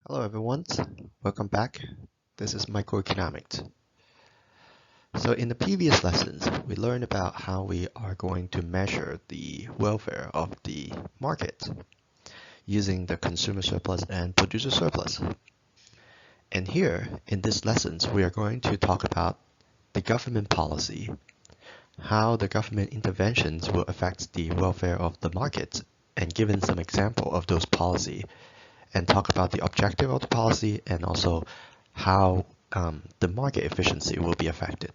Hello everyone, welcome back. This is Microeconomics. So in the previous lessons, we learned about how we are going to measure the welfare of the market using the consumer surplus and producer surplus. And here, in these lessons, we are going to talk about the government policy, how the government interventions will affect the welfare of the market, and given some example of those policy, and talk about the objective of the policy and also how the market efficiency will be affected.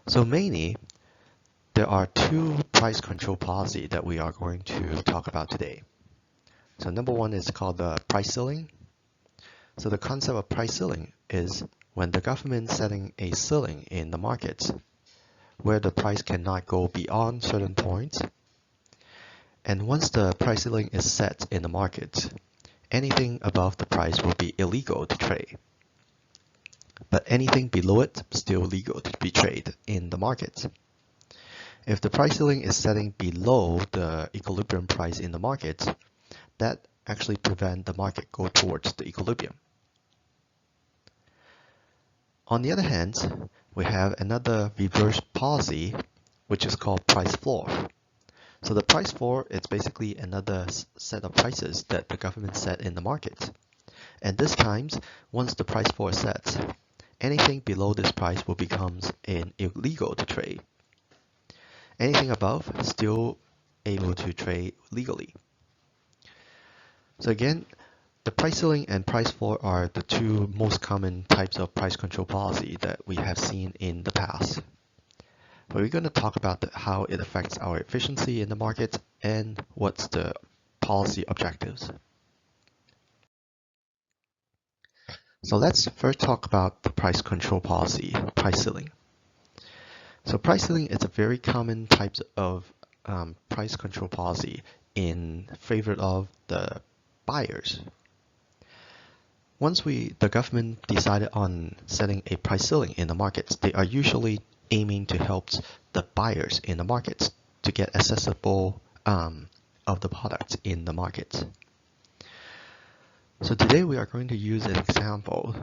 So mainly, there are two price control policy that we are going to talk about today. So number one is called the price ceiling. So the concept of price ceiling is when the government setting a ceiling in the market where the price cannot go beyond certain points. And once the price ceiling is set in the market, anything above the price will be illegal to trade. But anything below it still legal to be traded in the market. If the price ceiling is setting below the equilibrium price in the market, that actually prevents the market go towards the equilibrium. On the other hand, we have another reverse policy, which is called price floor. So the price floor is basically another set of prices that the government set in the market. And this time, once the price floor is set, anything below this price will become illegal to trade. Anything above still able to trade legally. So again, the price ceiling and price floor are the two most common types of price control policy that we have seen in the past. But we're going to talk about how it affects our efficiency in the market and what's the policy objectives. So let's first talk about the price control policy, price ceiling. So price ceiling is a very common type of price control policy in favor of the buyers. Once the government decided on setting a price ceiling in the markets, they are usually aiming to help the buyers in the markets to get accessible of the products in the market. So today we are going to use an example.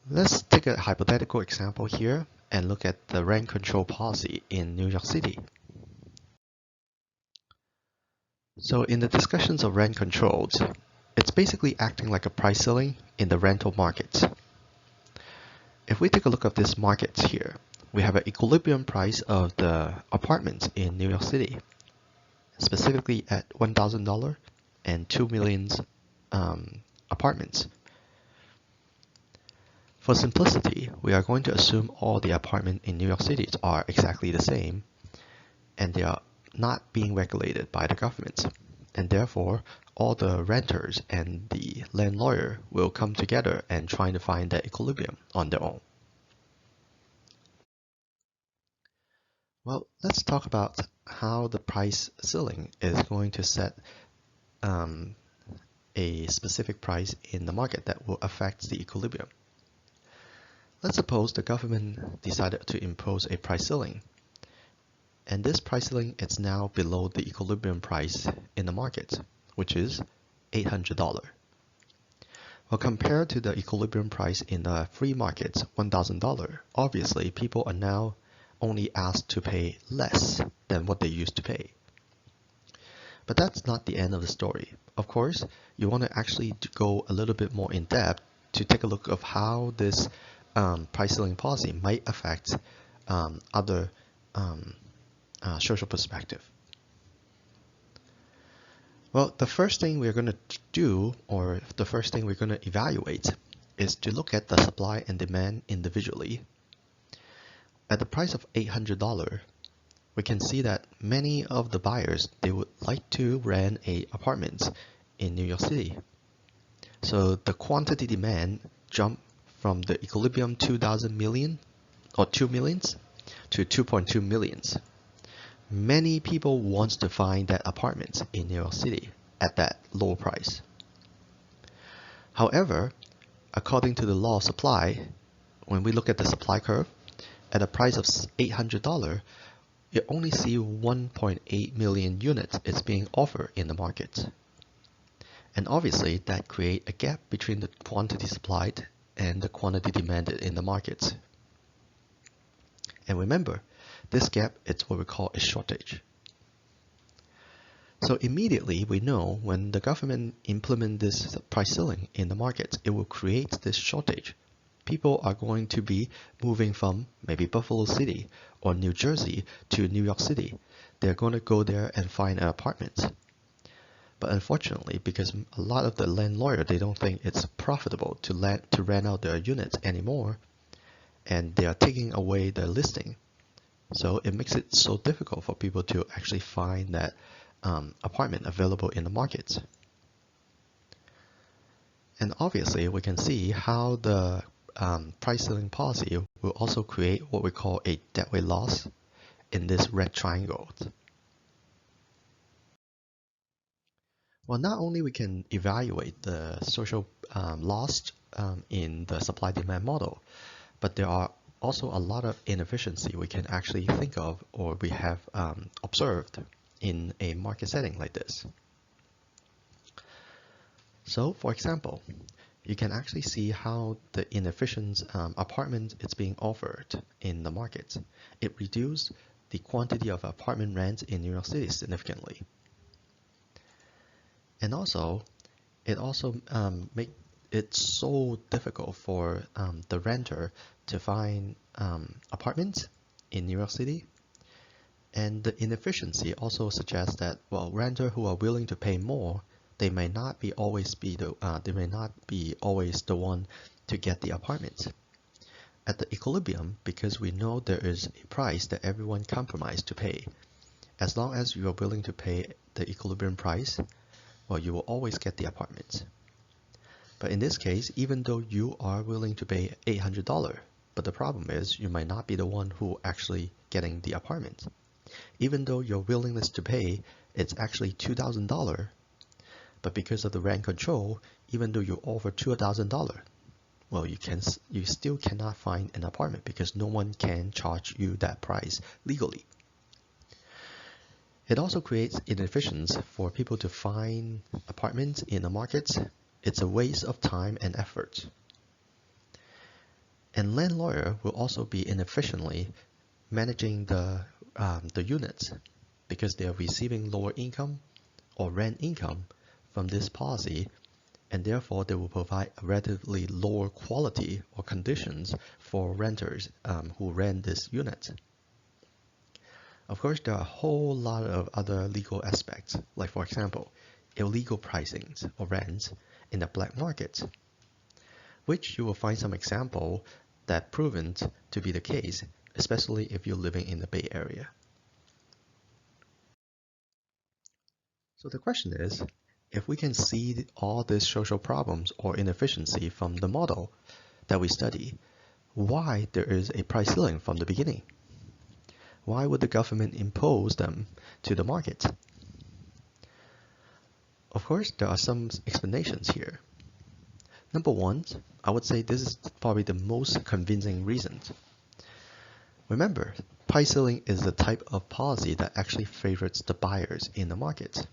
Let's take a hypothetical example here and look at the rent control policy in New York City. So in the discussions of rent controls, it's basically acting like a price ceiling in the rental market. If we take a look at this market here, we have an equilibrium price of the apartments in New York City, specifically at $1,000 and 2 million apartments. For simplicity, we are going to assume all the apartments in New York City are exactly the same, and they are not being regulated by the government, and therefore all the renters and the landlord will come together and try to find that equilibrium on their own. Well, let's talk about how the price ceiling is going to set a specific price in the market that will affect the equilibrium. Let's suppose the government decided to impose a price ceiling, and this price ceiling is now below the equilibrium price in the market, which is $800. Well, compared to the equilibrium price in the free market, $1,000, obviously people are now only asked to pay less than what they used to pay. But that's not the end of the story. Of course, you want to actually go a little bit more in depth to take a look of how this price ceiling policy might affect other social perspective. Well, the first thing we're going to do, or the first thing we're going to evaluate, is to look at the supply and demand individually. At the price of $800, we can see that many of the buyers, they would like to rent a apartment in New York City. So the quantity demand jumped from the equilibrium 2,000 million or 2 millions to 2.2 millions. Many people want to find that apartment in New York City at that low price. However, according to the law of supply, when we look at the supply curve, at a price of $800, you only see 1.8 million units is being offered in the market. And obviously that creates a gap between the quantity supplied and the quantity demanded in the markets. And remember, this gap is what we call a shortage. So immediately we know when the government implement this price ceiling in the market, it will create this shortage. People are going to be moving from maybe Buffalo City or New Jersey to New York City. They're going to go there and find an apartment. But unfortunately, because a lot of the landlord, they don't think it's profitable to rent out their units anymore, and they are taking away their listing. So it makes it so difficult for people to actually find that apartment available in the markets. And obviously, we can see how the price ceiling policy will also create what we call a deadweight loss in this red triangle. Well, not only we can evaluate the social loss in the supply-demand model, but there are also a lot of inefficiency we can actually think of or we have observed in a market setting like this. So, for example, you can actually see how the inefficient apartment is being offered in the market. It reduced the quantity of apartment rent in New York City significantly. And also, it also make it so difficult for the renter to find apartments in New York City. And the inefficiency also suggests that, well, renters who are willing to pay more, they may not be always the one to get the apartments. At the equilibrium, because we know there is a price that everyone compromised to pay, as long as you are willing to pay the equilibrium price, well, you will always get the apartments. But in this case, even though you are willing to pay $800, but the problem is you might not be the one who actually getting the apartment. Even though your willingness to pay it's actually $2,000, but because of the rent control, even though you offer $2,000, well, you still cannot find an apartment because no one can charge you that price legally. It also creates inefficiency for people to find apartments in the markets. It's a waste of time and effort. And landlord will also be inefficiently managing the units because they are receiving lower income or rent income from this policy, and therefore they will provide a relatively lower quality or conditions for renters who rent this unit. Of course, there are a whole lot of other legal aspects, like for example, illegal pricings or rents in the black market, which you will find some example that proven to be the case, especially if you're living in the Bay Area. So the question is, if we can see all these social problems or inefficiency from the model that we study, why there is a price ceiling from the beginning? Why would the government impose them to the market? Of course, there are some explanations here. Number one, I would say this is probably the most convincing reason. Remember, price ceiling is the type of policy that actually favors the buyers in the market.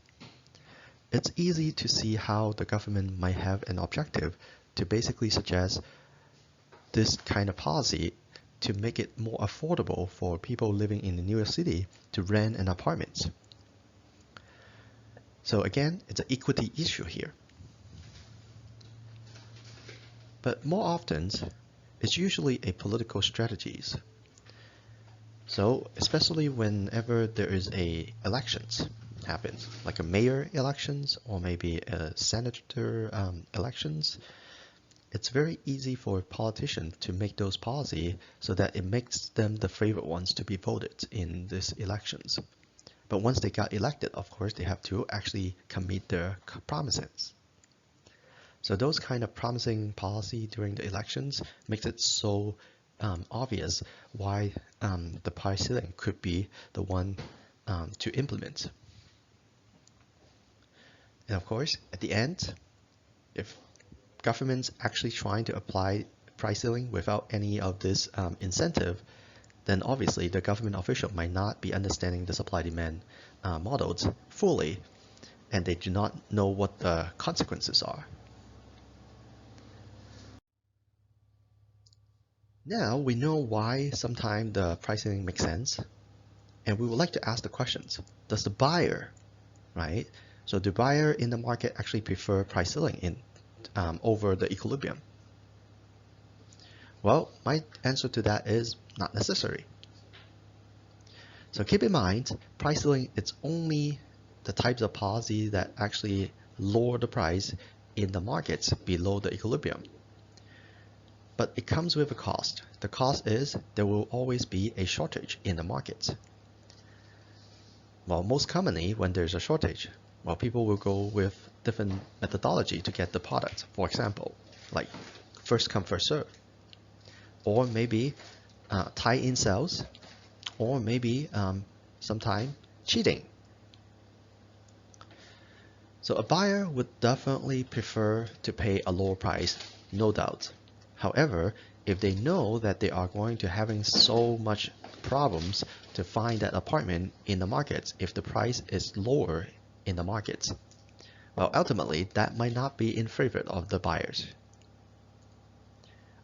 It's easy to see how the government might have an objective to basically suggest this kind of policy to make it more affordable for people living in New York City to rent an apartment. So again, it's an equity issue here. But more often, it's usually a political strategies. So especially whenever there is a elections happens, like a mayor elections or maybe a senator elections, it's very easy for politicians to make those policy so that it makes them the favorite ones to be voted in these elections. But once they got elected, of course, they have to actually commit their promises. So those kind of promising policy during the elections makes it so obvious why the price ceiling could be the one to implement. And of course, at the end, if government's actually trying to apply price ceiling without any of this incentive, then obviously the government official might not be understanding the supply-demand models fully, and they do not know what the consequences are. Now we know why sometimes the pricing makes sense, and we would like to ask the questions. Does the buyer, right? So the buyer in the market actually prefer price ceiling over the equilibrium? Well, my answer to that is not necessary. So keep in mind, price ceiling, it's only the types of policy that actually lower the price in the markets below the equilibrium. But it comes with a cost. The cost is there will always be a shortage in the markets. Well, most commonly when there's a shortage, well, people will go with different methodology to get the product. For example, like first come, first serve. Or maybe tie-in sales, or maybe sometime cheating. So a buyer would definitely prefer to pay a lower price, no doubt. However, if they know that they are going to having so much problems to find that apartment in the markets if the price is lower in the markets, well, ultimately that might not be in favor of the buyers.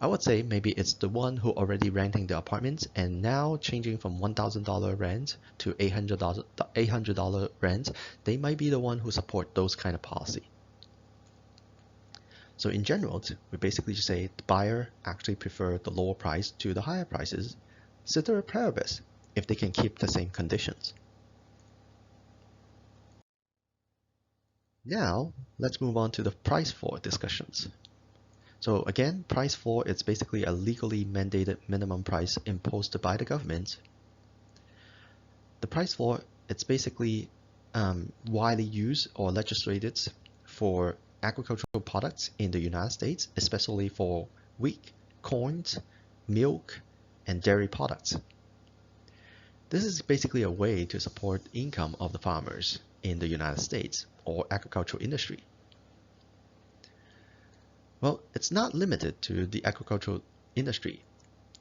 I would say maybe it's the one who already renting the apartments and now changing from $1,000 rent to $800 rent, they might be the one who support those kind of policy. So in general, we basically just say the buyer actually prefer the lower price to the higher prices, ceteris paribus, if they can keep the same conditions. Now, let's move on to the price floor discussions. So again, price floor is basically a legally mandated minimum price imposed by the government. The price floor, it's basically widely used or legislated for agricultural products in the United States, especially for wheat, corn, milk, and dairy products. This is basically a way to support income of the farmers in the United States or agricultural industry. Well, it's not limited to the agricultural industry.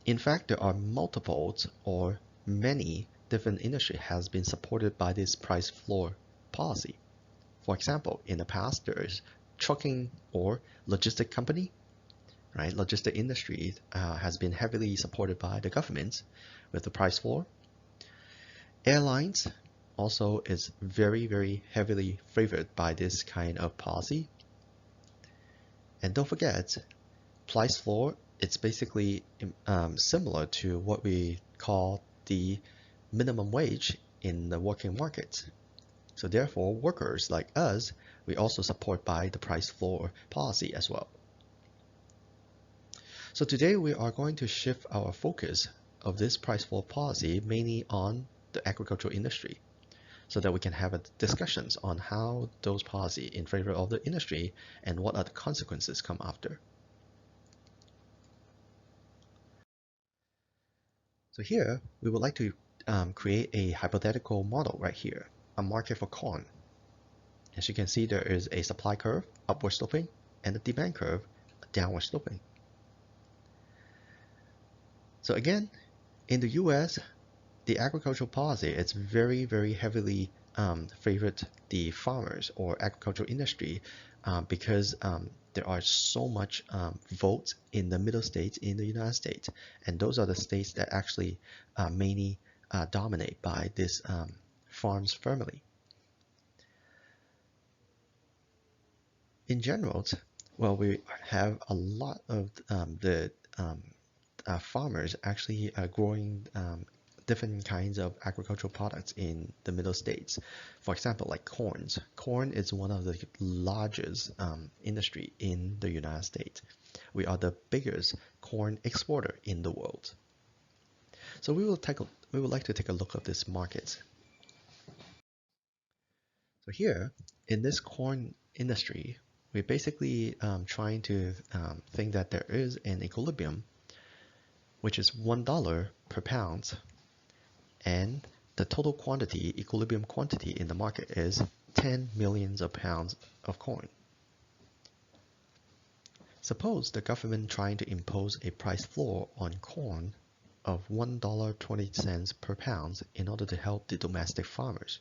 In fact, there are multiple or many different industries has been supported by this price floor policy. For example, in the past, there is trucking or logistic company, right? Logistic industry has been heavily supported by the government with the price floor. Airlines also is very, very heavily favored by this kind of policy. And don't forget, price floor, it's basically similar to what we call the minimum wage in the working market. So therefore, workers like us, we also support by the price floor policy as well. So today we are going to shift our focus of this price floor policy mainly on the agricultural industry, so that we can have discussions on how those policies in favor of the industry and what are the consequences come after. So here, we would like to create a hypothetical model right here, a market for corn. As you can see, there is a supply curve, upward sloping, and a demand curve, downward sloping. So again, in the US, the agricultural policy is very, very heavily favored the farmers or agricultural industry because there are so much votes in the middle states in the United States, and those are the states that actually mainly dominate by this farms family. In general, well, we have a lot of the farmers actually growing different kinds of agricultural products in the middle states. For example, like corn. Corn is one of the largest industry in the United States. We are the biggest corn exporter in the world. So we would like to take a look at this market. So here, in this corn industry, we're basically trying to think that there is an equilibrium, which is $1 per pound, and the total quantity, equilibrium quantity in the market is 10 millions of pounds of corn. Suppose the government trying to impose a price floor on corn of $1.20 per pound in order to help the domestic farmers.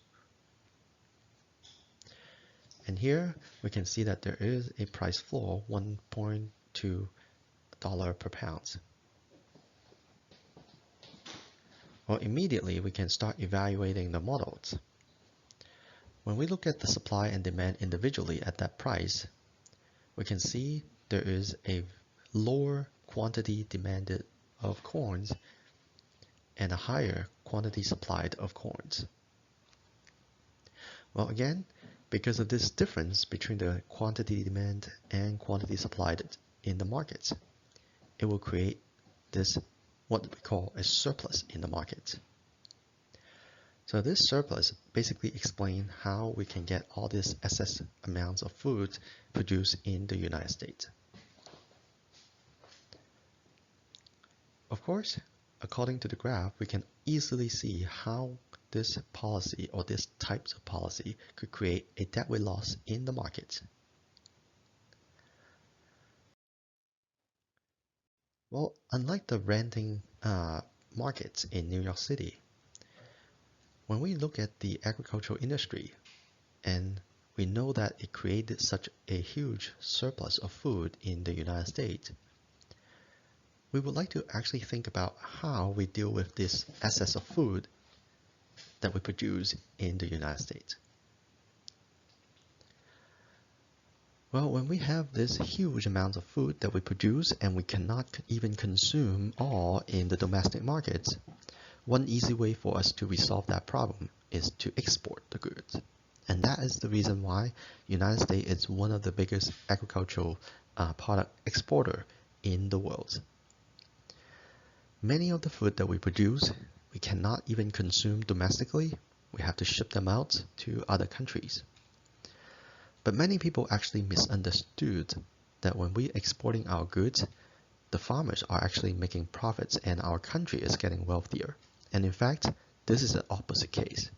And here we can see that there is a price floor, $1.2 per pound. Well, immediately we can start evaluating the models. When we look at the supply and demand individually at that price, we can see there is a lower quantity demanded of corns and a higher quantity supplied of corns. Well, again, because of this difference between the quantity demand and quantity supplied in the markets, it will create this, what we call a surplus in the market. So this surplus basically explains how we can get all these excess amounts of food produced in the United States. Of course, according to the graph, we can easily see how this policy or this types of policy could create a deadweight loss in the market. Well, unlike the renting markets in New York City, when we look at the agricultural industry, and we know that it created such a huge surplus of food in the United States, we would like to actually think about how we deal with this excess of food that we produce in the United States. Well, when we have this huge amount of food that we produce and we cannot even consume all in the domestic markets, one easy way for us to resolve that problem is to export the goods. And that is the reason why United States is one of the biggest agricultural product exporter in the world. Many of the food that we produce, we cannot even consume domestically. We have to ship them out to other countries. But many people actually misunderstood that when we're exporting our goods, the farmers are actually making profits and our country is getting wealthier. And in fact, this is the opposite case.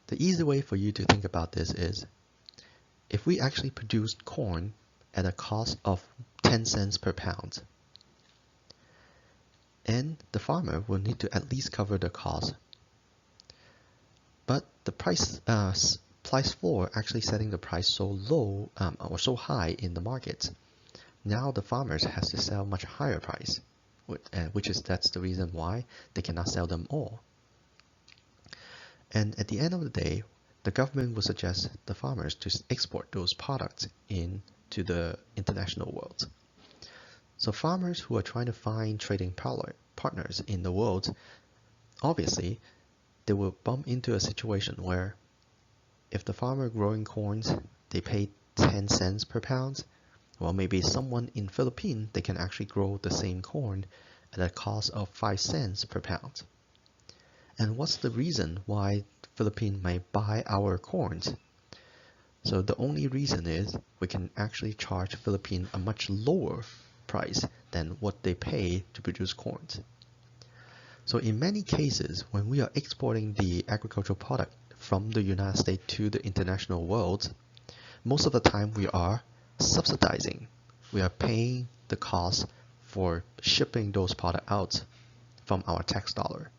The easy way for you to think about this is, if we actually produced corn at a cost of 10 cents per pound, and the farmer will need to at least cover the cost, but the price floor actually setting the price so low or so high in the market, now the farmers has to sell much higher price, that's the reason why they cannot sell them all. And at the end of the day, the government will suggest the farmers to export those products into the international world. So farmers who are trying to find trading partners in the world, obviously, they will bump into a situation where if the farmer growing corns, they pay 10 cents per pound, well, maybe someone in Philippines, they can actually grow the same corn at a cost of 5 cents per pound. And what's the reason why Philippines might buy our corns? So the only reason is we can actually charge Philippines a much lower price than what they pay to produce corns. So in many cases, when we are exporting the agricultural product from the United States to the international world, most of the time we are subsidizing. We are paying the cost for shipping those products out from our tax dollar.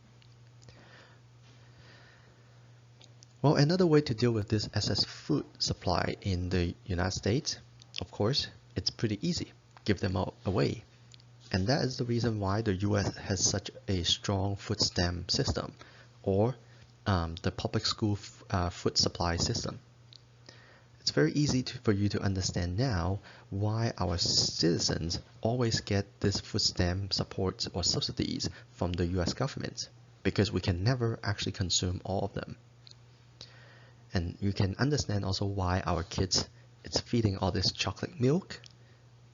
Well, another way to deal with this excess food supply in the United States, of course, it's pretty easy. Give them away. And that is the reason why the US has such a strong food stamp system, or the public school food supply system. It's very easy for you to understand now why our citizens always get this food stamp support or subsidies from the US government, because we can never actually consume all of them. And you can understand also why our kids, it's feeding all this chocolate milk,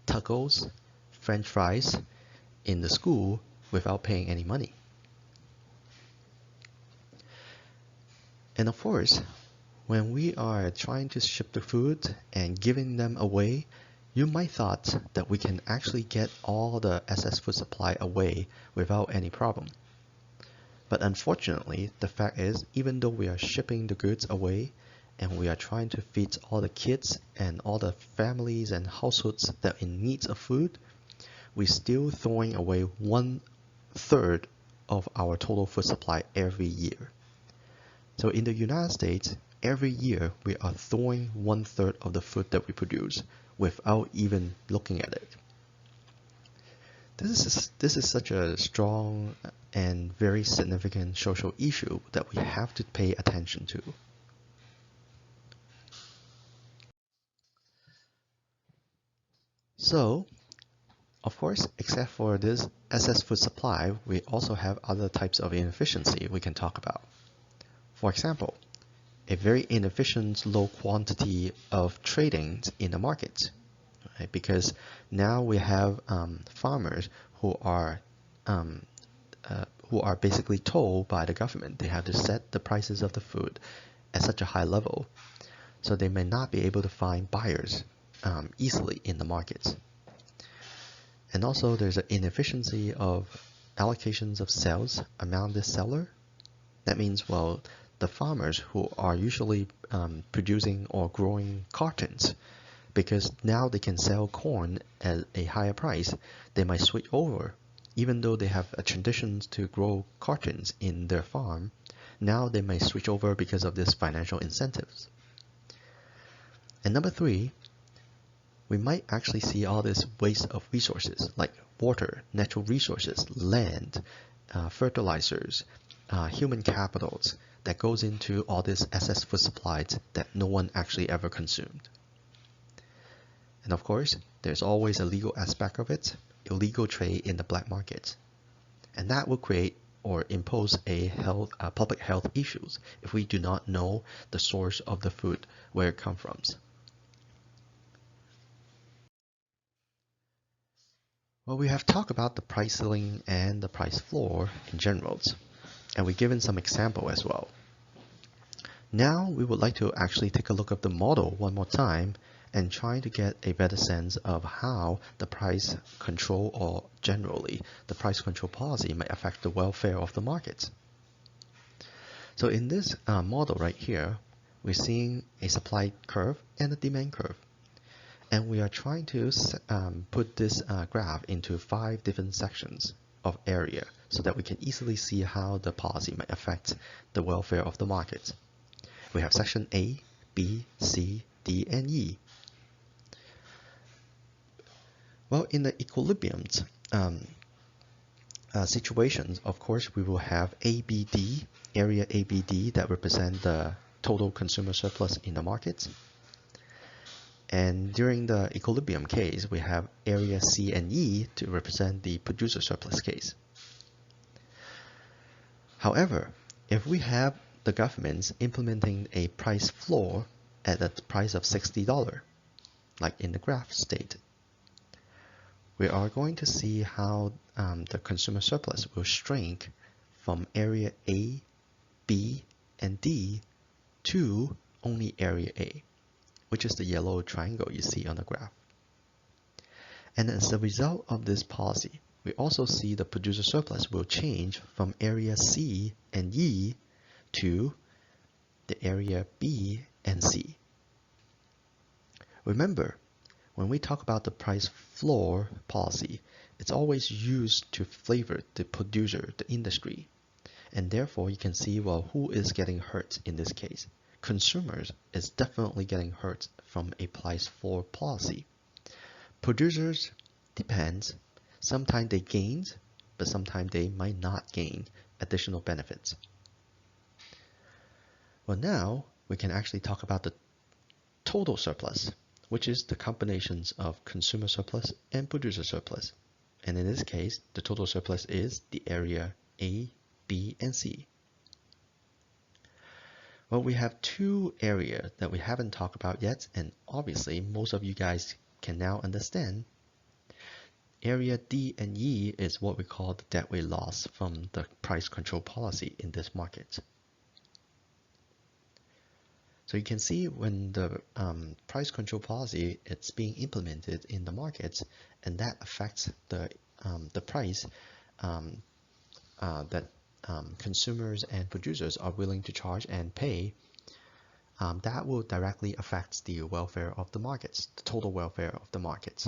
tacos, French fries in the school without paying any money. And of course, when we are trying to ship the food and giving them away, you might thought that we can actually get all the excess food supply away without any problem. But unfortunately, the fact is, even though we are shipping the goods away and we are trying to feed all the kids and all the families and households that are in need of food, we're still throwing away 1/3 of our total food supply every year. So in the United States, every year we are throwing 1/3 of the food that we produce without even looking at it. This is such a strong and very significant social issue that we have to pay attention to. So, of course, except for this excess food supply, we also have other types of inefficiency we can talk about. For example, a very inefficient low quantity of trading in the market, right? Because now we have farmers um, who are basically told by the government they have to set the prices of the food at such a high level, so they may not be able to find buyers easily in the markets. And also there's an inefficiency of allocations of sales among the seller. That means, well, the farmers who are usually producing or growing cartons, because now they can sell corn at a higher price, they might switch over. Even though they have a tradition to grow cartons in their farm, now they may switch over because of this financial incentives. And number three, we might actually see all this waste of resources like water, natural resources, land, fertilizers, human capitals that goes into all this excess food supplies that no one actually ever consumed. And of course, there's always a legal aspect of it, illegal trade in the black market. And that will create or impose public health issues if we do not know the source of the food, where it comes from. Well, we have talked about the price ceiling and the price floor in general, and we've given some example as well. Now we would like to actually take a look at the model one more time and try to get a better sense of how the price control, or generally the price control policy, might affect the welfare of the market. So in this model right here, we're seeing a supply curve and a demand curve. And we are trying to put this graph into 5 different sections of area so that we can easily see how the policy might affect the welfare of the market. We have section A, B, C, D, and E. Well, in the equilibrium situations, of course, we will have ABD, area ABD, that represent the total consumer surplus in the market. And during the equilibrium case, we have area C and E to represent the producer surplus case. However, if we have the governments implementing a price floor at a price of $60, like in the graph stated, we are going to see how the consumer surplus will shrink from area A, B, and D to only area A, which is the yellow triangle you see on the graph. And as a result of this policy, we also see the producer surplus will change from area C and E to the area B and C. Remember, when we talk about the price floor policy, it's always used to favor the producer, the industry. And therefore, you can see, well, who is getting hurt in this case? Consumers is definitely getting hurt from a price floor policy. Producers depends. Sometimes they gain, but sometimes they might not gain additional benefits. Well, now we can actually talk about the total surplus, which is the combinations of consumer surplus and producer surplus. And in this case, the total surplus is the area A, B, and C. Well, we have 2 areas that we haven't talked about yet, and obviously most of you guys can now understand. Area D and E is what we call the deadweight loss from the price control policy in this market. So you can see when the price control policy it's being implemented in the markets, and that affects the price that consumers and producers are willing to charge and pay, that will directly affect the welfare of the markets, the total welfare of the markets.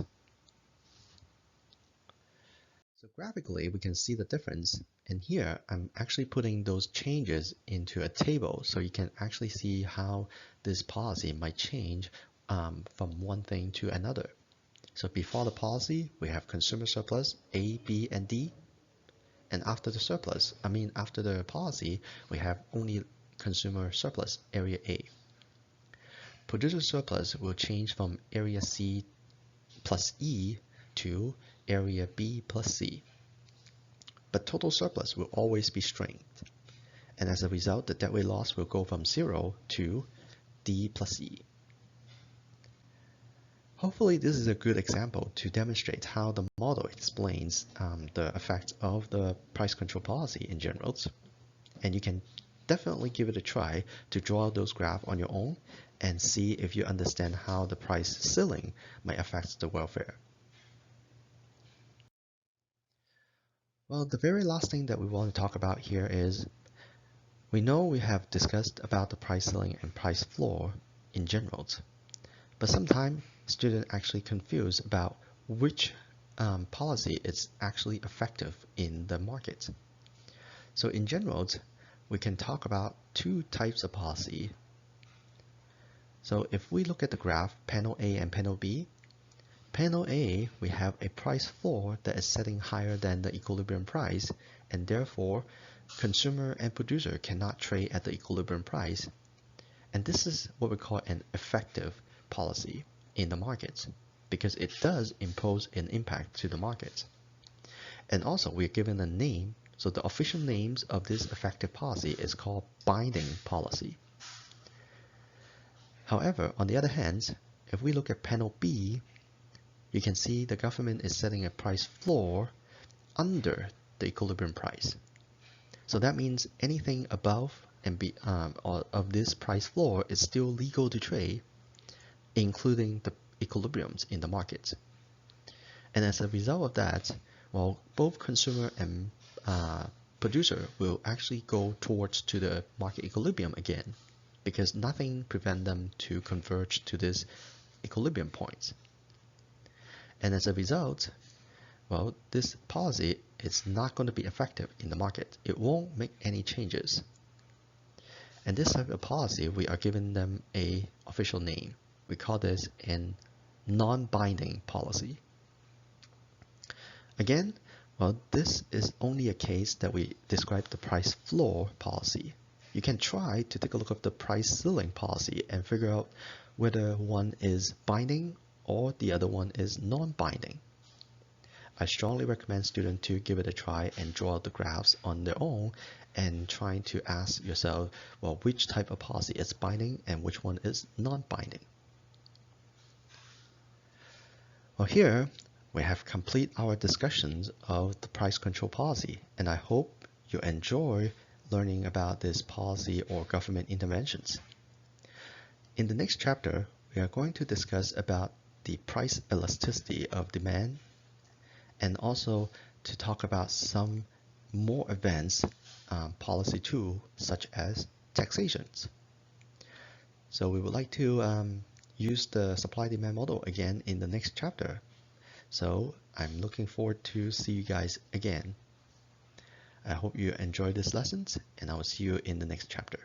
So graphically, we can see the difference. And here, I'm actually putting those changes into a table so you can actually see how this policy might change from one thing to another. So before the policy, we have consumer surplus A, B, and D. And after the policy, we have only consumer surplus, area A. Producer surplus will change from area C plus E to area B plus C. But total surplus will always be strained. And as a result, the deadweight loss will go from 0 to D plus E. Hopefully this is a good example to demonstrate how the model explains the effects of the price control policy in general. And you can definitely give it a try to draw those graphs on your own and see if you understand how the price ceiling might affect the welfare. Well, the very last thing that we want to talk about here is we know we have discussed about the price ceiling and price floor in general, but sometimes students actually confuse about which policy is actually effective in the market. So in general, we can talk about two types of policy. So if we look at the graph, panel A and panel B, panel A, we have a price floor that is setting higher than the equilibrium price, and therefore consumer and producer cannot trade at the equilibrium price. And this is what we call an effective policy in the market because it does impose an impact to the market. And also we're given a name, so the official names of this effective policy is called binding policy. However, on the other hand, if we look at panel B, you can see the government is setting a price floor under the equilibrium price. So that means anything above and of this price floor is still legal to trade, including the equilibriums in the market. And as a result of that, well, both consumer and producer will actually go towards to the market equilibrium again, because nothing prevents them to converge to this equilibrium point. And as a result, well, this policy is not going to be effective in the market. It won't make any changes. And this type of policy, we are giving them an official name. We call this a non-binding policy. Again, well, this is only a case that we describe the price floor policy. You can try to take a look at the price ceiling policy and figure out whether one is binding or the other one is non-binding. I strongly recommend students to give it a try and draw the graphs on their own and trying to ask yourself, well, which type of policy is binding and which one is non-binding. Well, here we have complete our discussions of the price control policy, and I hope you enjoy learning about this policy or government interventions. In the next chapter, we are going to discuss about the price elasticity of demand and also to talk about some more advanced policy tools such as taxations. So we would like to use the supply-demand model again in the next chapter. So I'm looking forward to see you guys again. I hope you enjoyed this lessons, and I will see you in the next chapter.